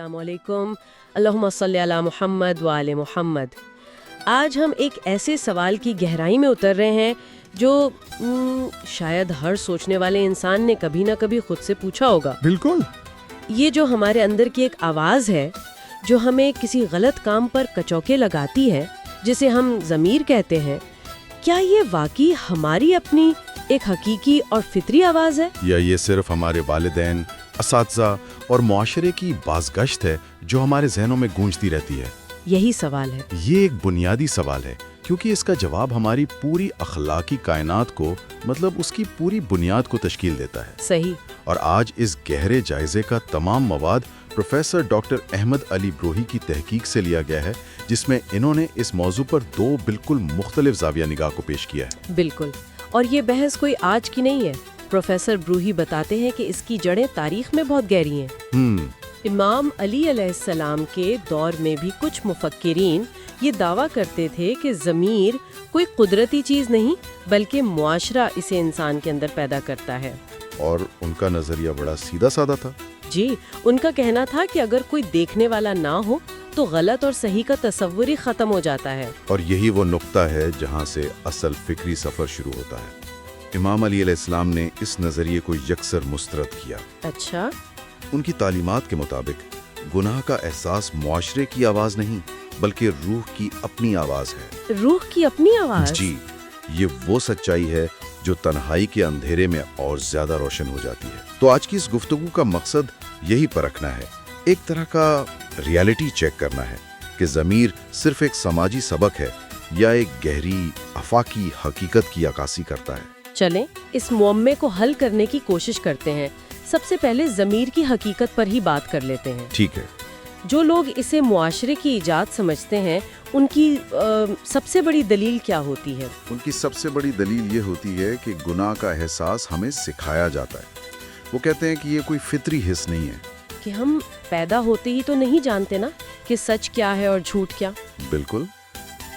السلام علیکم، اللہم صلی علی محمد و آل محمد۔ آج ہم ایک ایسے سوال کی گہرائی میں اتر رہے ہیں جو شاید ہر سوچنے والے انسان نے کبھی نہ کبھی خود سے پوچھا ہوگا۔ بالکل۔ یہ جو ہمارے اندر کی ایک آواز ہے جو ہمیں کسی غلط کام پر کچوکے لگاتی ہے، جسے ہم ضمیر کہتے ہیں، کیا یہ واقعی ہماری اپنی ایک حقیقی اور فطری آواز ہے، یا یہ صرف ہمارے والدین، اساتذہ اور معاشرے کی بازگشت ہے جو ہمارے ذہنوں میں گونجتی رہتی ہے؟ یہی سوال ہے۔ یہ ایک بنیادی سوال ہے کیونکہ اس کا جواب ہماری پوری اخلاقی کائنات کو، مطلب اس کی پوری بنیاد کو تشکیل دیتا ہے۔ صحیح۔ اور آج اس گہرے جائزے کا تمام مواد پروفیسر ڈاکٹر احمد علی بروہی کی تحقیق سے لیا گیا ہے، جس میں انہوں نے اس موضوع پر دو بالکل مختلف زاویہ نگاہ کو پیش کیا ہے۔ بالکل، اور یہ بحث کوئی آج کی نہیں ہے۔ پروفیسر بروہی بتاتے ہیں کہ اس کی جڑیں تاریخ میں بہت گہری ہیں۔ امام علی علیہ السلام کے دور میں بھی کچھ مفکرین یہ دعویٰ کرتے تھے کہ ضمیر کوئی قدرتی چیز نہیں بلکہ معاشرہ اسے انسان کے اندر پیدا کرتا ہے۔ اور ان کا نظریہ بڑا سیدھا سادہ تھا۔ جی، ان کا کہنا تھا کہ اگر کوئی دیکھنے والا نہ ہو تو غلط اور صحیح کا تصور ہی ختم ہو جاتا ہے۔ اور یہی وہ نقطہ ہے جہاں سے اصل فکری سفر شروع ہوتا ہے۔ امام علی علیہ السلام نے اس نظریے کو یکسر مسترد کیا۔ اچھا۔ ان کی تعلیمات کے مطابق گناہ کا احساس معاشرے کی آواز نہیں بلکہ روح کی اپنی آواز ہے۔ روح کی اپنی آواز؟ جی، یہ وہ سچائی ہے جو تنہائی کے اندھیرے میں اور زیادہ روشن ہو جاتی ہے۔ تو آج کی اس گفتگو کا مقصد یہی پرکھنا ہے، ایک طرح کا ریالٹی چیک کرنا ہے کہ ضمیر صرف ایک سماجی سبق ہے یا ایک گہری آفاقی حقیقت کی عکاسی کرتا ہے۔ چلیں اس معمے کو حل کرنے کی کوشش کرتے ہیں۔ سب سے پہلے ضمیر کی حقیقت پر ہی بات کر لیتے ہیں۔ ٹھیک ہے۔ جو لوگ اسے معاشرے کی ایجاد سمجھتے ہیں، ان کی سب سے بڑی دلیل کیا ہوتی ہے؟ ان کی سب سے بڑی دلیل یہ ہوتی ہے کہ گناہ کا احساس ہمیں سکھایا جاتا ہے۔ وہ کہتے ہیں کہ یہ کوئی فطری حص نہیں ہے، کہ ہم پیدا ہوتے ہی تو نہیں جانتے نا کہ سچ کیا ہے اور جھوٹ کیا۔ بالکل۔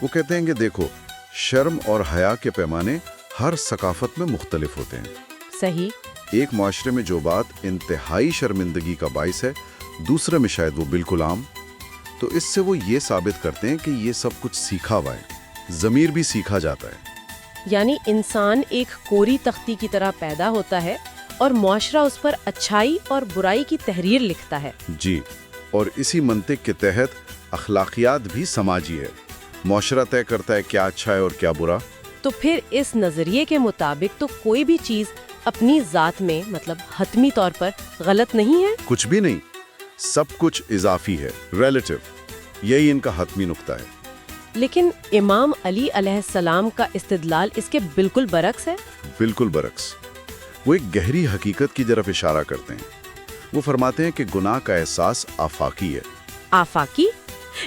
وہ کہتے ہیں کہ دیکھو، شرم اور حیا کے پیمانے ہر ثقافت میں مختلف ہوتے ہیں۔ صحیح۔ ایک معاشرے میں جو بات انتہائی شرمندگی کا باعث ہے، دوسرے میں شاید وہ بالکل عام۔ تو اس سے وہ یہ ثابت کرتے ہیں کہ یہ سب کچھ سیکھا ہوا ہے، ضمیر بھی سیکھا جاتا ہے۔ یعنی انسان ایک کوری تختی کی طرح پیدا ہوتا ہے اور معاشرہ اس پر اچھائی اور برائی کی تحریر لکھتا ہے۔ جی، اور اسی منطق کے تحت اخلاقیات بھی سماجی ہے۔ معاشرہ طے کرتا ہے کیا اچھا ہے اور کیا برا۔ تو پھر اس نظریے کے مطابق تو کوئی بھی چیز اپنی ذات میں، مطلب حتمی طور پر غلط نہیں ہے؟ کچھ بھی نہیں، سب کچھ اضافی ہے، ریلیٹو۔ یہی ان کا حتمی نقطہ ہے۔ لیکن امام علی علیہ السلام کا استدلال اس کے بالکل برعکس ہے۔ بالکل برعکس۔ وہ ایک گہری حقیقت کی طرف اشارہ کرتے ہیں۔ وہ فرماتے ہیں کہ گناہ کا احساس آفاقی ہے۔ آفاقی؟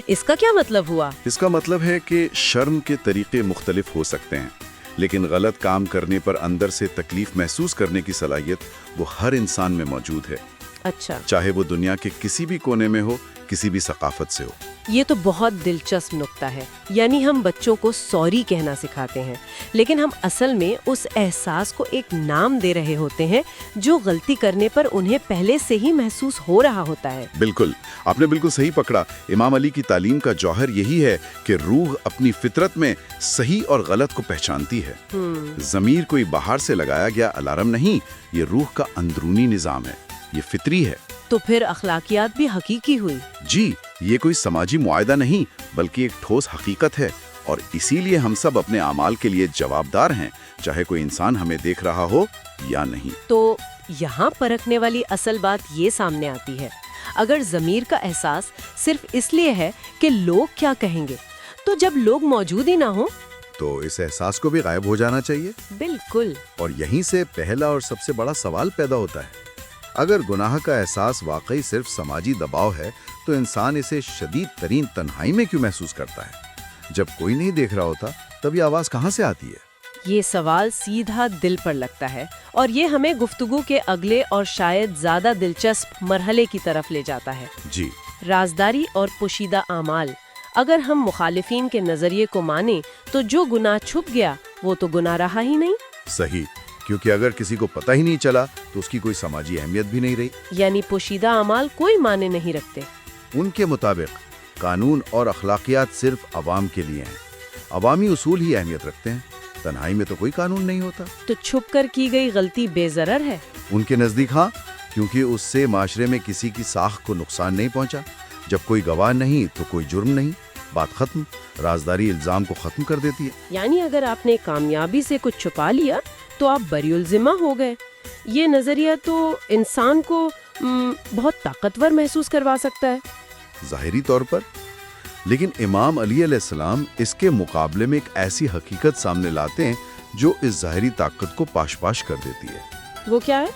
اس کا کیا مطلب ہوا؟ اس کا مطلب ہے کہ شرم کے طریقے مختلف ہو سکتے ہیں، لیکن غلط کام کرنے پر اندر سے تکلیف محسوس کرنے کی صلاحیت وہ ہر انسان میں موجود ہے۔ اچھا۔ چاہے وہ دنیا کے کسی بھی کونے میں ہو، کسی بھی ثقافت سے ہو۔ یہ تو بہت دلچسپ نقطہ ہے۔ یعنی ہم بچوں کو سوری کہنا سکھاتے ہیں، لیکن ہم اصل میں اس احساس کو ایک نام دے رہے ہوتے ہیں جو غلطی کرنے پر انہیں پہلے سے ہی محسوس ہو رہا ہوتا ہے۔ بالکل، آپ نے بالکل صحیح پکڑا۔ امام علی کی تعلیم کا جوہر یہی ہے کہ روح اپنی فطرت میں صحیح اور غلط کو پہچانتی ہے۔ ضمیر کوئی باہر سے لگایا گیا الارم نہیں، یہ روح کا اندرونی نظام ہے، یہ فطری ہے۔ تو پھر اخلاقیات بھی حقیقی ہوئی؟ جی، یہ کوئی سماجی معاہدہ نہیں بلکہ ایک ٹھوس حقیقت ہے، اور اسی لیے ہم سب اپنے اعمال کے لیے جوابدار ہیں، چاہے کوئی انسان ہمیں دیکھ رہا ہو یا نہیں۔ تو یہاں پرکھنے والی اصل بات یہ سامنے آتی ہے، اگر ضمیر کا احساس صرف اس لیے ہے کہ لوگ کیا کہیں گے، تو جب لوگ موجود ہی نہ ہوں تو اس احساس کو بھی غائب ہو جانا چاہیے۔ بالکل۔ اور یہیں سے پہلا اور سب سے بڑا سوال پیدا ہوتا ہے۔ اگر گناہ کا احساس واقعی صرف سماجی دباؤ ہے تو انسان اسے شدید ترین تنہائی میں کیوں محسوس کرتا ہے؟ جب کوئی نہیں دیکھ رہا ہوتا تب یہ آواز کہاں سے آتی ہے؟ یہ سوال سیدھا دل پر لگتا ہے، اور یہ ہمیں گفتگو کے اگلے اور شاید زیادہ دلچسپ مرحلے کی طرف لے جاتا ہے۔ جی، رازداری اور پوشیدہ اعمال۔ اگر ہم مخالفین کے نظریے کو مانیں تو جو گناہ چھپ گیا وہ تو گناہ رہا ہی نہیں۔ صحیح، کیونکہ اگر کسی کو پتہ ہی نہیں چلا تو اس کی کوئی سماجی اہمیت بھی نہیں رہی۔ یعنی پوشیدہ اعمال کوئی معنی نہیں رکھتے۔ ان کے مطابق قانون اور اخلاقیات صرف عوام کے لیے ہیں، عوامی اصول ہی اہمیت رکھتے ہیں، تنہائی میں تو کوئی قانون نہیں ہوتا۔ تو چھپ کر کی گئی غلطی بے ضرر ہے؟ ان کے نزدیک ہاں، کیونکہ اس سے معاشرے میں کسی کی ساکھ کو نقصان نہیں پہنچا۔ جب کوئی گواہ نہیں تو کوئی جرم نہیں، بات ختم۔ رازداری الزام کو ختم کر دیتی ہے۔ یعنی اگر آپ نے کامیابی سے کچھ چھپا لیا تو آپ بری الذمہ ہو گئے۔ یہ نظریہ تو انسان کو بہت طاقتور محسوس کروا سکتا ہے۔ ظاہری طور پر، لیکن امام علی علیہ السلام اس کے مقابلے میں ایک ایسی حقیقت سامنے لاتے ہیں جو اس ظاہری طاقت کو پاش پاش کر دیتی ہے۔ وہ کیا ہے؟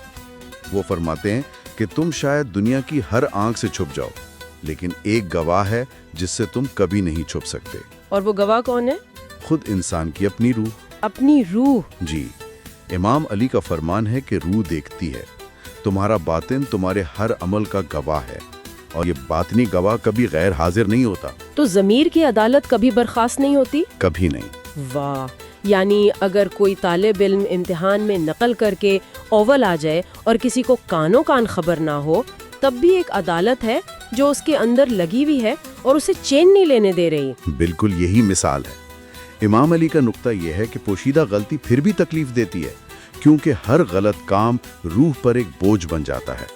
وہ فرماتے ہیں کہ تم شاید دنیا کی ہر آنکھ سے چھپ جاؤ، لیکن ایک گواہ ہے جس سے تم کبھی نہیں چھپ سکتے۔ اور وہ گواہ کون ہے؟ خود انسان کی اپنی روح۔ اپنی روح؟ جی، امام علی کا فرمان ہے کہ روح دیکھتی ہے، تمہارا باطن تمہارے ہر عمل کا گواہ ہے، اور یہ باطنی گواہ کبھی غیر حاضر نہیں ہوتا۔ تو ضمیر کی عدالت کبھی برخاست نہیں ہوتی؟ کبھی نہیں۔ واہ! یعنی اگر کوئی طالب علم امتحان میں نقل کر کے اول آ جائے اور کسی کو کانوں کان خبر نہ ہو، تب بھی ایک عدالت ہے جو اس کے اندر لگی ہوئی ہے اور اسے چین نہیں لینے دے رہی۔ بالکل یہی مثال ہے۔ امام علی کا نقطہ یہ ہے کہ پوشیدہ غلطی پھر بھی تکلیف دیتی ہے، کیونکہ ہر غلط کام روح پر ایک بوجھ بن جاتا ہے،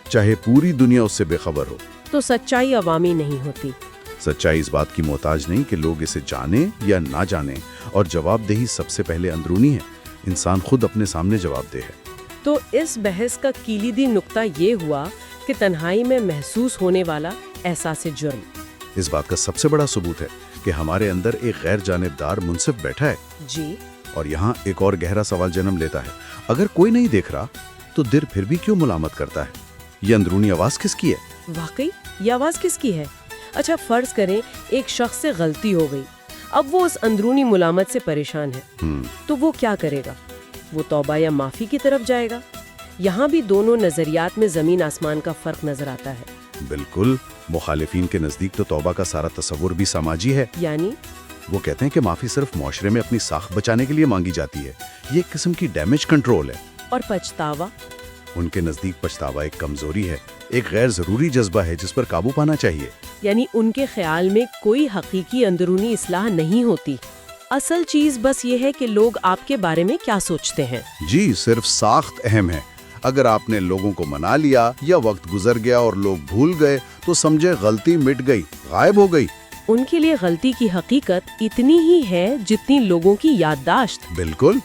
چاہے پوری دنیا اس سے بے خبر ہو۔ تو سچائی عوامی نہیں ہوتی۔ سچائی اس بات کی محتاج نہیں کہ لوگ اسے جانیں یا نہ جانیں، اور جواب دہی سب سے پہلے اندرونی ہے۔ انسان خود اپنے سامنے جواب دہ ہے۔ تو اس بحث کا کلیدی نقطہ یہ ہوا کہ تنہائی میں محسوس ہونے والا احساس جرم۔ اس بات کا سب سے بڑا ثبوت ہے کہ ہمارے اندر ایک غیر جانبدار منصف بیٹھا ہے۔ جی۔ اور یہاں ایک اور گہرا سوال جنم لیتا ہے، اگر کوئی نہیں دیکھ رہا تو دل پھر بھی کیوں ملامت کرتا ہے؟ یہ اندرونی آواز کس کی ہے؟ واقعی یہ آواز کس کی ہے؟ اچھا فرض کریں ایک شخص سے غلطی ہو گئی، اب وہ اس اندرونی ملامت سے پریشان ہے، تو وہ کیا کرے گا؟ وہ توبہ یا معافی کی طرف جائے گا؟ یہاں بھی دونوں نظریات میں زمین آسمان کا فرق نظر آتا ہے۔ بالکل، مخالفین کے نزدیک تو توبہ کا سارا تصور بھی سماجی ہے۔ یعنی وہ کہتے ہیں کہ معافی صرف معاشرے میں اپنی ساکھ بچانے کے لیے مانگی جاتی ہے، یہ ایک قسم کی ڈیمیج کنٹرول ہے۔ اور پچھتاوا؟ ان کے نزدیک پچھتاوا ایک کمزوری ہے، ایک غیر ضروری جذبہ ہے جس پر قابو پانا چاہیے۔ یعنی ان کے خیال میں کوئی حقیقی اندرونی اصلاح نہیں ہوتی، اصل چیز بس یہ ہے کہ لوگ آپ کے بارے میں کیا سوچتے ہیں۔ جی، صرف ساخت اہم ہے۔ اگر آپ نے لوگوں کو منا لیا یا وقت گزر گیا اور لوگ بھول گئے تو سمجھے غلطی مٹ گئی، غائب ہو گئی۔ ان کے لیے غلطی کی حقیقت اتنی ہی ہے جتنی لوگوں کی یادداشت۔ بالکل،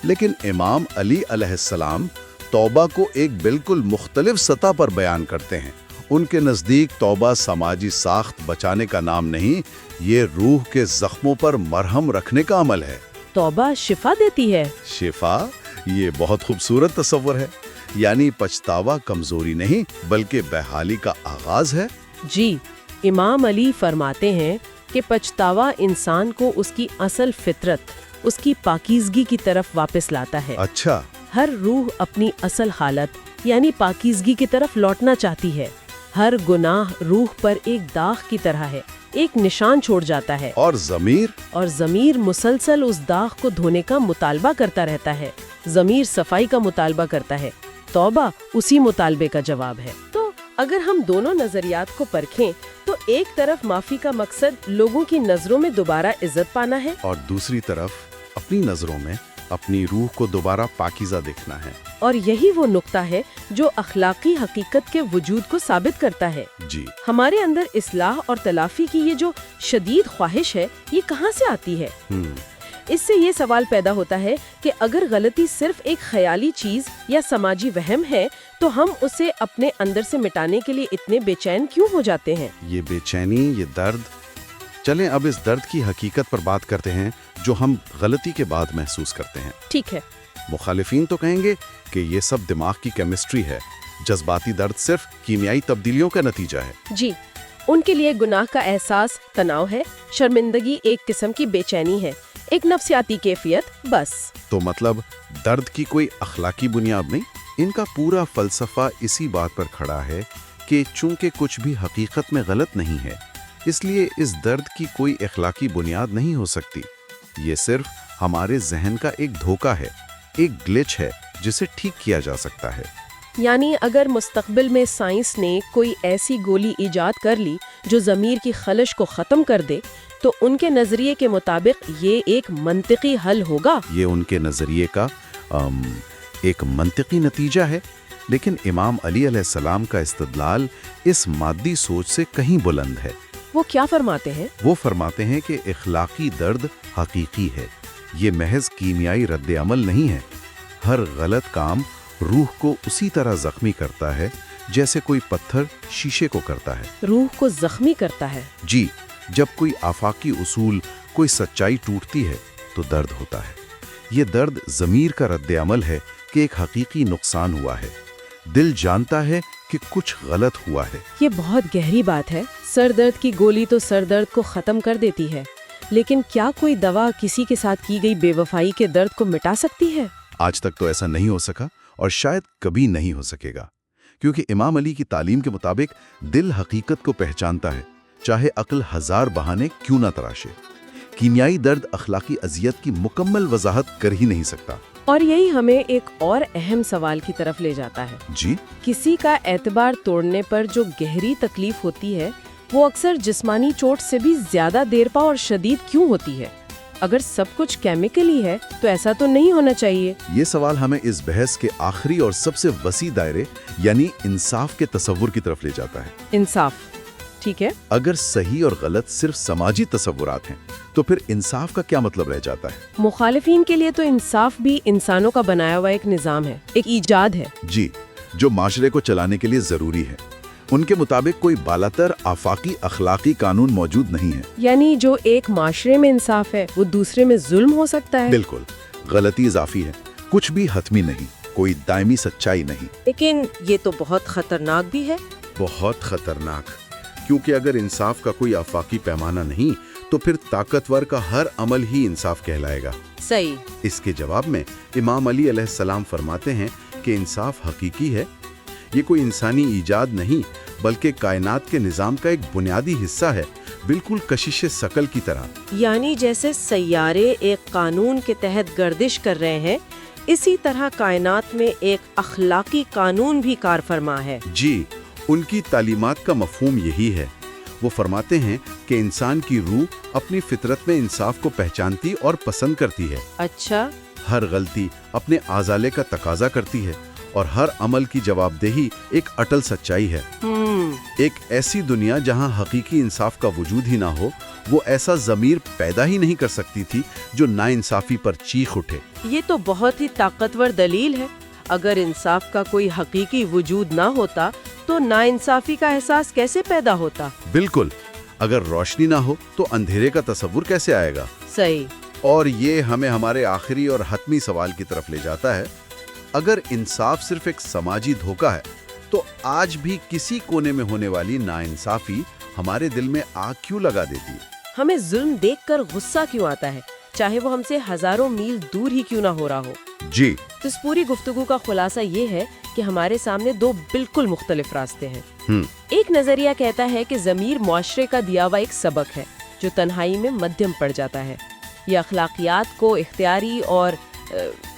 لیکن امام علی علیہ السلام توبہ کو ایک بالکل مختلف سطح پر بیان کرتے ہیں۔ ان کے نزدیک توبہ سماجی ساخت بچانے کا نام نہیں، یہ روح کے زخموں پر مرہم رکھنے کا عمل ہے۔ توبہ شفا دیتی ہے؟ شفا؟ یہ بہت خوبصورت تصور ہے۔ یعنی پچھتاوا کمزوری نہیں بلکہ بحالی کا آغاز ہے۔ جی، امام علی فرماتے ہیں کہ پچھتاوا انسان کو اس کی اصل فطرت، اس کی پاکیزگی کی طرف واپس لاتا ہے۔ اچھا۔ ہر روح اپنی اصل حالت یعنی پاکیزگی کی طرف لوٹنا چاہتی ہے۔ ہر گناہ روح پر ایک داغ کی طرح ہے، ایک نشان چھوڑ جاتا ہے۔ اور ضمیر مسلسل اس داغ کو دھونے کا مطالبہ کرتا رہتا ہے۔ ضمیر صفائی کا مطالبہ کرتا ہے، توبہ اسی مطالبے کا جواب ہے۔ تو اگر ہم دونوں نظریات کو پرکھیں تو ایک طرف معافی کا مقصد لوگوں کی نظروں میں دوبارہ عزت پانا ہے، اور دوسری طرف اپنی نظروں میں اپنی روح کو دوبارہ پاکیزہ دیکھنا ہے۔ اور یہی وہ نقطہ ہے جو اخلاقی حقیقت کے وجود کو ثابت کرتا ہے۔ جی، ہمارے اندر اصلاح اور تلافی کی یہ جو شدید خواہش ہے، یہ کہاں سے آتی ہے؟ اس سے یہ سوال پیدا ہوتا ہے کہ اگر غلطی صرف ایک خیالی چیز یا سماجی وہم ہے تو ہم اسے اپنے اندر سے مٹانے کے لیے اتنے بے چین کیوں ہو جاتے ہیں؟ یہ بے چینی، یہ درد، چلیں اب اس درد کی حقیقت پر بات کرتے ہیں جو ہم غلطی کے بعد محسوس کرتے ہیں۔ ٹھیک ہے۔ مخالفین تو کہیں گے کہ یہ سب دماغ کی کیمسٹری ہے، جذباتی درد صرف کیمیائی تبدیلیوں کا نتیجہ ہے۔ جی، ان کے لیے گناہ کا احساس تناؤ ہے، شرمندگی ایک قسم کی بے چینی ہے، ایک نفسیاتی کیفیت بس۔ تو مطلب درد کی کوئی اخلاقی بنیاد نہیں؟ ان کا پورا فلسفہ اسی بات پر کھڑا ہے کہ چونکہ کچھ بھی حقیقت میں غلط نہیں ہے، اس لیے اس درد کی کوئی اخلاقی بنیاد نہیں ہو سکتی۔ یہ صرف ہمارے ذہن کا ایک دھوکہ ہے، ایک گلچ ہے جسے ٹھیک کیا جا سکتا ہے۔ یعنی اگر مستقبل میں سائنس نے کوئی ایسی گولی ایجاد کر لی جو ضمیر کی خلش کو ختم کر دے تو ان کے نظریے کے مطابق یہ ایک منطقی حل ہوگا۔ یہ ان کے نظریے کا ایک منطقی نتیجہ ہے، لیکن امام علی علیہ السلام کا استدلال اس مادی سوچ سے کہیں بلند ہے۔ وہ کیا فرماتے ہیں؟ وہ فرماتے ہیں کہ اخلاقی درد حقیقی ہے، یہ محض کیمیائی رد عمل نہیں ہے۔ ہر غلط کام روح کو اسی طرح زخمی کرتا ہے جیسے کوئی پتھر شیشے کو کرتا ہے۔ روح کو زخمی کرتا ہے؟ جی، جب کوئی آفاقی اصول، کوئی سچائی ٹوٹتی ہے تو درد ہوتا ہے۔ یہ درد ضمیر کا رد عمل ہے کہ ایک حقیقی نقصان ہوا ہے۔ دل جانتا ہے کہ کچھ غلط ہوا ہے۔ یہ بہت گہری بات ہے۔ سر درد کی گولی تو سر درد کو ختم کر دیتی ہے، لیکن کیا کوئی دوا کسی کے ساتھ کی گئی بے وفائی کے درد کو مٹا سکتی ہے؟ آج تک تو ایسا نہیں ہو سکا اور شاید کبھی نہیں ہو سکے گا، کیونکہ امام علی کی تعلیم کے مطابق دل حقیقت کو پہچانتا ہے، چاہے عقل ہزار بہانے کیوں نہ تراشے۔ کیمیائی درد اخلاقی اذیت کی مکمل وضاحت کر ہی نہیں سکتا۔ اور یہی ہمیں ایک اور اہم سوال کی طرف لے جاتا ہے۔ جی؟ کسی کا اعتبار توڑنے پر جو گہری تکلیف ہوتی ہے وہ اکثر جسمانی چوٹ سے بھی زیادہ دیرپا اور شدید کیوں ہوتی ہے؟ اگر سب کچھ کیمیکلی ہے تو ایسا تو نہیں ہونا چاہیے۔ یہ سوال ہمیں اس بحث کے آخری اور سب سے وسیع دائرے یعنی انصاف کے تصور کی طرف لے جاتا ہے۔ انصاف، ٹھیک ہے۔ اگر صحیح اور غلط صرف سماجی تصورات ہیں تو پھر انصاف کا کیا مطلب رہ جاتا ہے؟ مخالفین کے لیے تو انصاف بھی انسانوں کا بنایا ہوا ایک نظام ہے، ایک ایجاد ہے۔ جی، جو معاشرے کو چلانے کے لیے ضروری ہے۔ ان کے مطابق کوئی بالاتر آفاقی اخلاقی قانون موجود نہیں ہے۔ یعنی جو ایک معاشرے میں انصاف ہے وہ دوسرے میں ظلم ہو سکتا ہے؟ بالکل، غلطی اضافی ہے، کچھ بھی حتمی نہیں، کوئی دائمی سچائی نہیں۔ لیکن یہ تو بہت خطرناک بھی ہے۔ بہت خطرناک، کیونکہ اگر انصاف کا کوئی آفاقی پیمانہ نہیں تو پھر طاقتور کا ہر عمل ہی انصاف کہلائے گا۔ صحیح۔ اس کے جواب میں امام علی علیہ السلام فرماتے ہیں کہ انصاف حقیقی ہے، یہ کوئی انسانی ایجاد نہیں بلکہ کائنات کے نظام کا ایک بنیادی حصہ ہے، بالکل کشش ثقل کی طرح۔ یعنی جیسے سیارے ایک قانون کے تحت گردش کر رہے ہیں، اسی طرح کائنات میں ایک اخلاقی قانون بھی کار فرما ہے۔ جی، ان کی تعلیمات کا مفہوم یہی ہے۔ وہ فرماتے ہیں کہ انسان کی روح اپنی فطرت میں انصاف کو پہچانتی اور پسند کرتی ہے۔ اچھا۔ ہر غلطی اپنے ازالے کا تقاضا کرتی ہے اور ہر عمل کی جواب دہی ایک اٹل سچائی ہے۔ ایک ایسی دنیا جہاں حقیقی انصاف کا وجود ہی نہ ہو، وہ ایسا ضمیر پیدا ہی نہیں کر سکتی تھی جو ناانصافی پر چیخ اٹھے۔ یہ تو بہت ہی طاقتور دلیل ہے۔ اگر انصاف کا کوئی حقیقی وجود نہ ہوتا تو ناانصافی کا احساس کیسے پیدا ہوتا؟ بالکل، اگر روشنی نہ ہو تو اندھیرے کا تصور کیسے آئے گا؟ صحیح۔ اور یہ ہمیں ہمارے آخری اور حتمی سوال کی طرف لے جاتا ہے۔ اگر انصاف صرف ایک سماجی دھوکہ ہے تو آج بھی کسی کونے میں ہونے والی ناانصافی ہمارے دل میں آگ کیوں لگا دیتی ہے؟ ہمیں ظلم دیکھ کر غصہ کیوں آتا ہے، چاہے وہ ہم سے ہزاروں میل دور ہی کیوں نہ ہو رہا ہو؟ جی، تو اس پوری گفتگو کا خلاصہ یہ ہے کہ ہمارے سامنے دو بالکل مختلف راستے ہیں۔ ایک نظریہ کہتا ہے کہ ضمیر معاشرے کا دیا ہوا ایک سبق ہے جو تنہائی میں مدھم پڑ جاتا ہے، یہ اخلاقیات کو اختیاری اور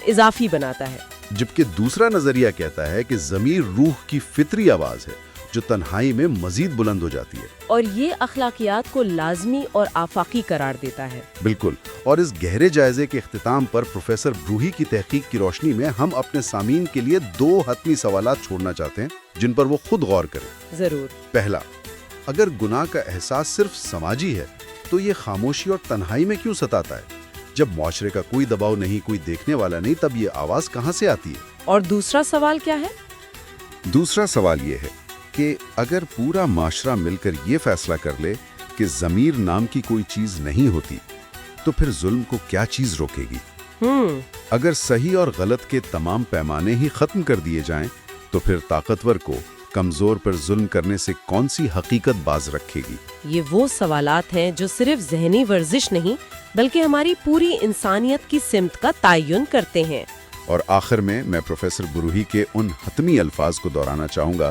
اضافی بناتا ہے۔ جبکہ دوسرا نظریہ کہتا ہے کہ ضمیر روح کی فطری آواز ہے جو تنہائی میں مزید بلند ہو جاتی ہے، اور یہ اخلاقیات کو لازمی اور آفاقی قرار دیتا ہے۔ بالکل۔ اور اس گہرے جائزے کے اختتام پر پروفیسر بروہی کی تحقیق کی روشنی میں ہم اپنے سامعین کے لیے دو حتمی سوالات چھوڑنا چاہتے ہیں جن پر وہ خود غور کریں۔ ضرور۔ پہلا، اگر گناہ کا احساس صرف سماجی ہے تو یہ خاموشی اور تنہائی میں کیوں ستاتا ہے؟ جب معاشرے کا کوئی دباؤ نہیں، کوئی دیکھنے والا نہیں، تب یہ آواز کہاں سے آتی ہے؟ اور دوسرا سوال کیا ہے؟ دوسرا سوال یہ ہے کہ اگر پورا معاشرہ مل کر یہ فیصلہ کر لے کہ ضمیر نام کی کوئی چیز نہیں ہوتی تو پھر ظلم کو کیا چیز روکے گی؟ اگر صحیح اور غلط کے تمام پیمانے ہی ختم کر دیے جائیں تو پھر طاقتور کو کمزور پر ظلم کرنے سے کون سی حقیقت باز رکھے گی؟ یہ وہ سوالات ہیں جو صرف ذہنی ورزش نہیں بلکہ ہماری پوری انسانیت کی سمت کا تعین کرتے ہیں۔ اور آخر میں پروفیسر بروہی کے ان حتمی الفاظ کو دہرانا چاہوں گا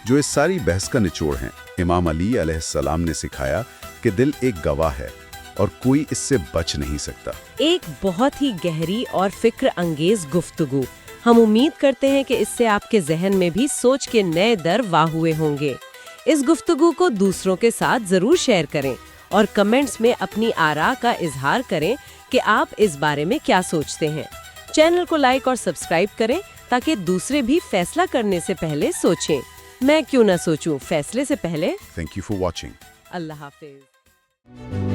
جو اس ساری بحث کا نچوڑ ہیں۔ امام علی علیہ السلام نے سکھایا کہ دل ایک گواہ ہے اور کوئی اس سے بچ نہیں سکتا۔ ایک بہت ہی گہری اور فکر انگیز گفتگو، ہم امید کرتے ہیں کہ اس سے آپ کے ذہن میں بھی سوچ کے نئے در واہ ہوئے ہوں گے۔ اس گفتگو کو دوسروں کے ساتھ ضرور شیئر کریں اور کمنٹس میں اپنی آراء کا اظہار کریں کہ آپ اس بارے میں کیا سوچتے ہیں۔ چینل کو لائک اور سبسکرائب کریں تاکہ دوسرے بھی فیصلہ کرنے سے پہلے سوچیں۔ میں کیوں نہ سوچوں، فیصلے سے پہلے۔ Thank you for watching. اللہ حافظ۔